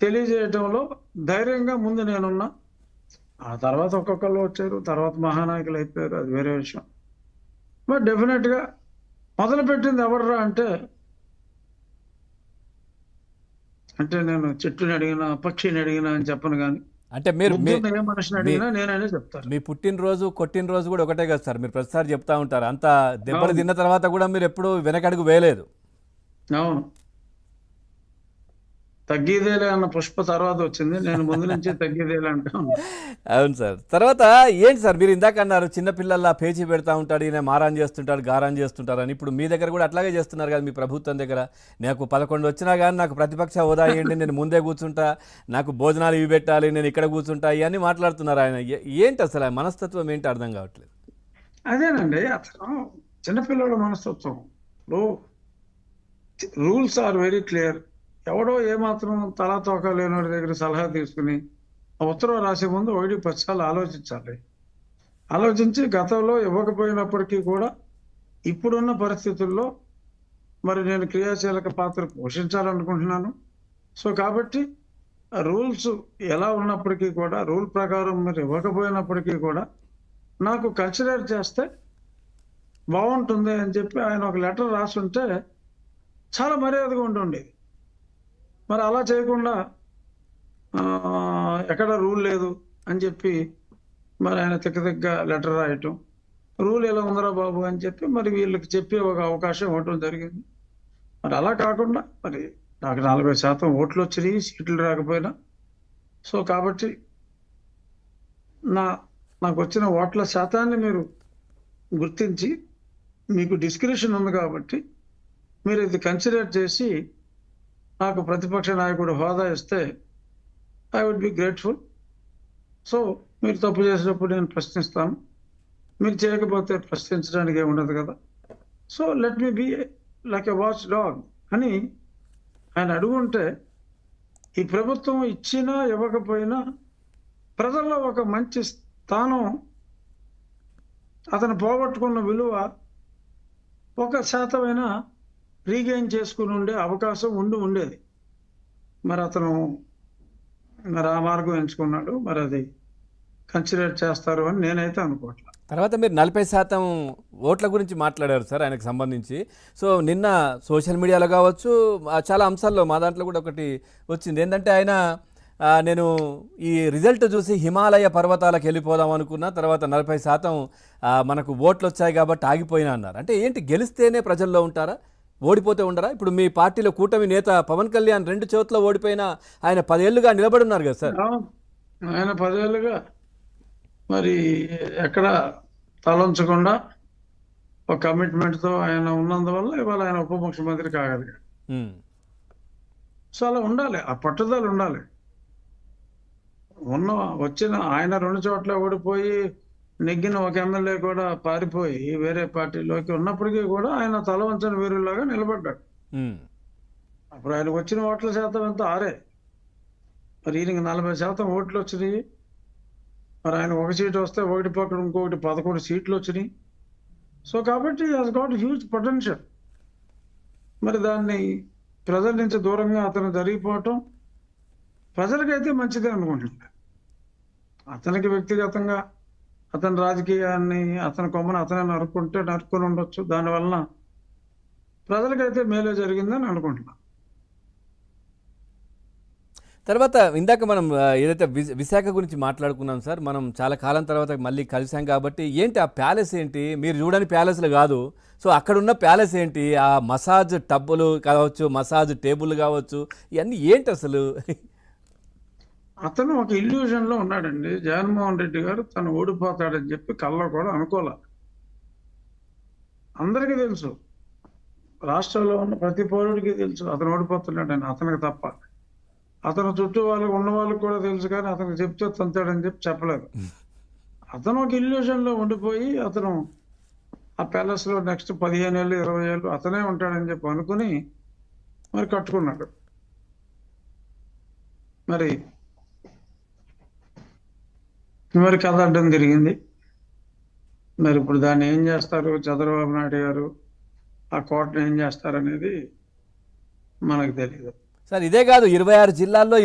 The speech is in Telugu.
తెలియజేయటంలో ధైర్యంగా ముందు నేనున్నా. ఆ తర్వాత ఒక్కొక్కళ్ళు వచ్చారు. తర్వాత మహానాయకులు అయిపోయారు. అది వేరే విషయం. బట్ డెఫినెట్‌గా మొదలుపెట్టింది ఎవర్రా అంటే నేను చెట్టుని అడిగినా, పక్షిని అడిగినా అని చెప్పను గానీ, అంటే మీరు బుద్ధున్న ఏ మనిషిని మీ అడిగినా నేననే చెప్తాను. మీ పుట్టినరోజు, కొట్టినరోజు కూడా ఒకటే కదా సార్. మీరు ప్రతిసారి చెప్తా ఉంటారు. అంత దెబ్బలు అవును. తిన్న తర్వాత కూడా మీరు ఎప్పుడు వెనకడుగు వేయలేదు. అవును. తగ్గేదేలే అన్న పుష్ప తర్వాత వచ్చింది. నేను ముందు నుంచే తగ్గేదేలే అంటా ఉన్నా. అవును సార్. తర్వాత ఏంటి సార్ మీరు ఇందాక అన్నారు చిన్నపిల్లల్లా పేచీ పెడతా ఉంటాడు, ఈయన మారాన్ చేస్తుంటాడు, గారాన్ చేస్తుంటారని. ఇప్పుడు మీ దగ్గర కూడా అట్లాగే చేస్తున్నారు కదా మీ ప్రభుత్వం దగ్గర. నాకు 11 వచ్చినా కానీ నాకు ప్రతిపక్ష హోదా ఇవ్వండి, నేను ముందే కూర్చుంటా, నాకు భోజనాలు ఇవి పెట్టాలి, నేను ఇక్కడ కూర్చుంటా, ఇవన్నీ మాట్లాడుతున్నారు ఆయన. ఏంటి అసలు ఆ మనస్తత్వం ఏంటి అర్థం కావట్లేదు. అదేనండి. అతను చిన్నపిల్లల మనస్తత్వం. ఇప్పుడు రూల్స్ ఆర్ వెరీ క్లియర్. ఎవడో ఏమాత్రం తలా తోక లేనోడి దగ్గర సలహా తీసుకుని ఆ ఉత్తరం రాసే ముందు 1-10 సార్లు ఆలోచించాలి. ఆలోచించి గతంలో ఇవ్వకపోయినప్పటికీ కూడా ఇప్పుడున్న పరిస్థితుల్లో మరి నేను క్రియాశీలక పాత్ర పోషించాలనుకుంటున్నాను. సో కాబట్టి రూల్స్ ఎలా ఉన్నప్పటికీ కూడా, రూల్ ప్రకారం మీరు ఇవ్వకపోయినప్పటికీ కూడా నాకు కన్సిడర్ చేస్తే బాగుంటుంది అని చెప్పి ఆయన ఒక లెటర్ రాసుంటే చాలా మర్యాదగా ఉంటుండేది. మరి అలా చేయకుండా ఎక్కడ రూల్ లేదు అని చెప్పి మరి ఆయన తిక్క లెటర్ రాయటం, రూల్ ఎలా ఉందరా బాబు అని చెప్పి మరి వీళ్ళకి చెప్పే ఒక అవకాశం ఇవ్వటం జరిగింది. మరి అలా కాకుండా మరి నాకు 40% ఓట్లు వచ్చినాయి, సీట్లు రాకపోయినా. సో కాబట్టి నాకు వచ్చిన ఓట్ల శాతాన్ని మీరు గుర్తించి మీకు డిస్క్రిప్షన్ ఉంది కాబట్టి మీరు ఇది కన్సిడర్ చేసి నాకు ప్రతిపక్ష నాయకుడు హోదా ఇస్తే I would be grateful. So మీరు తప్పు చేసినప్పుడు నేను ప్రశ్నిస్తాను, మీరు చేయకపోతే ప్రశ్నించడానికి ఏముండదు కదా. So let me be like a watch dog అని ఆయన అడుగుంటే ఈ ప్రభుత్వం ఇచ్చినా ఇవ్వకపోయినా ప్రజల్లో ఒక మంచి స్థానం, అతను పోగొట్టుకున్న విలువ 1% రీగెయిన్ చేసుకుని ఉండే అవకాశం ఉండేది. మరి అతను మరి ఆ మార్గం ఎంచుకున్నాడు. మరి అది కన్సిడర్ చేస్తారు అని నేనైతే అనుకోవట్లేదు. తర్వాత మీరు 40% ఓట్ల గురించి మాట్లాడారు సార్ ఆయనకు సంబంధించి. సో నిన్న సోషల్ మీడియాలో కావచ్చు, చాలా అంశాల్లో మా దాంట్లో కూడా ఒకటి వచ్చింది. ఏంటంటే ఆయన నేను ఈ రిజల్ట్ చూసి హిమాలయ పర్వతాలకు వెళ్ళిపోదాం అనుకున్నా, తర్వాత 40% మనకు ఓట్లు వచ్చాయి కాబట్టి ఆగిపోయినా అన్నారు. అంటే ఏంటి, గెలిస్తేనే ప్రజల్లో ఉంటారా, ఓడిపోతే ఉండరా? ఇప్పుడు మీ పార్టీలో కూటమి నేత పవన్ కళ్యాణ్ 2 చోట్ల ఓడిపోయినా ఆయన 10 ఏళ్ళుగా నిలబడి ఉన్నారు కదా సార్. ఆయన 10 ఏళ్ళుగా మరి ఎక్కడ తలంచకుండా ఒక కమిట్మెంట్తో ఆయన ఉన్నందువల్ల ఇవాళ ఆయన ఉప ముఖ్యమంత్రి కాగలిగాడు. సో అలా ఉండాలి, ఆ పట్టుదల ఉండాలి. వచ్చిన ఆయన 2 చోట్ల ఓడిపోయి నెగ్గిన ఒక ఎమ్మెల్యే కూడా పారిపోయి వేరే పార్టీలోకి ఉన్నప్పటికీ కూడా ఆయన తల వంచని వీరులాగా నిలబడ్డాడు. అప్పుడు ఆయనకు వచ్చిన ఓట్ల శాతం ఎంత 6. మరి ఈయనకి 40% ఓట్లు వచ్చినాయి. మరి ఆయన ఒక సీటు వస్తే ఒకటి పక్కన ఇంకొకటి 11 సీట్లు వచ్చినాయి. సో కాబట్టి హాస్ గాట్ హ్యూజ్ పొటెన్షియల్. మరి దాన్ని ప్రజల నుంచి దూరంగా అతను జరిగిపోవటం ప్రజలకైతే మంచిదే అనుకుంటున్నాను. అతనికి వ్యక్తిగతంగా అతని రాజకీయాన్ని, అతని కొమ్మను అతనే నరుక్కొని ఉండొచ్చు. దానివల్ల ప్రజలకైతే మేలే జరిగిందని అనుకుంటున్నాను. తర్వాత ఇందాక మనం ఏదైతే విశాఖ గురించి మాట్లాడుకున్నాం సార్, మనం చాలా కాలం తర్వాత మళ్ళీ కలిసాం కాబట్టి ఏంటి ఆ ప్యాలెస్ ఏంటి, మీరు చూడని ప్యాలెస్లు కాదు. సో అక్కడున్న ప్యాలెస్ ఏంటి, ఆ మసాజ్ టబ్బులు కావచ్చు, మసాజ్ టేబుల్ కావచ్చు, ఇవన్నీ ఏంటి అసలు? అతను ఒక ఇల్యూజన్లో ఉన్నాడండి. జగన్మోహన్ రెడ్డి గారు తను ఓడిపోతాడని చెప్పి కల్లో కూడా అనుకోలే. అందరికీ తెలుసు, రాష్ట్రంలో ఉన్న ప్రతి పౌరుడికి తెలుసు అతను ఓడిపోతున్నాడని, అతనికి తప్ప. అతను చుట్టూ వాళ్ళకి ఉన్న వాళ్ళకి కూడా తెలుసు, కానీ అతనికి చెప్తే తంతాడని చెప్పి చెప్పలేదు. అతను ఒక ఇల్యూజన్లో ఉండిపోయి అతను ఆ ప్యాలెస్లో నెక్స్ట్ 15 ఏళ్ళు 20 ఏళ్ళు అతనే ఉంటాడని చెప్పి అనుకుని మరి కట్టుకున్నాడు. మరి కథ అడ్డం తిరిగింది. మరి ఇప్పుడు దాన్ని ఏం చేస్తారు చంద్రబాబు నాయుడు గారు, ఆ కోటను ఏం చేస్తారనేది మనకు తెలియదు సార్. ఇదే కాదు, 26 జిల్లాల్లో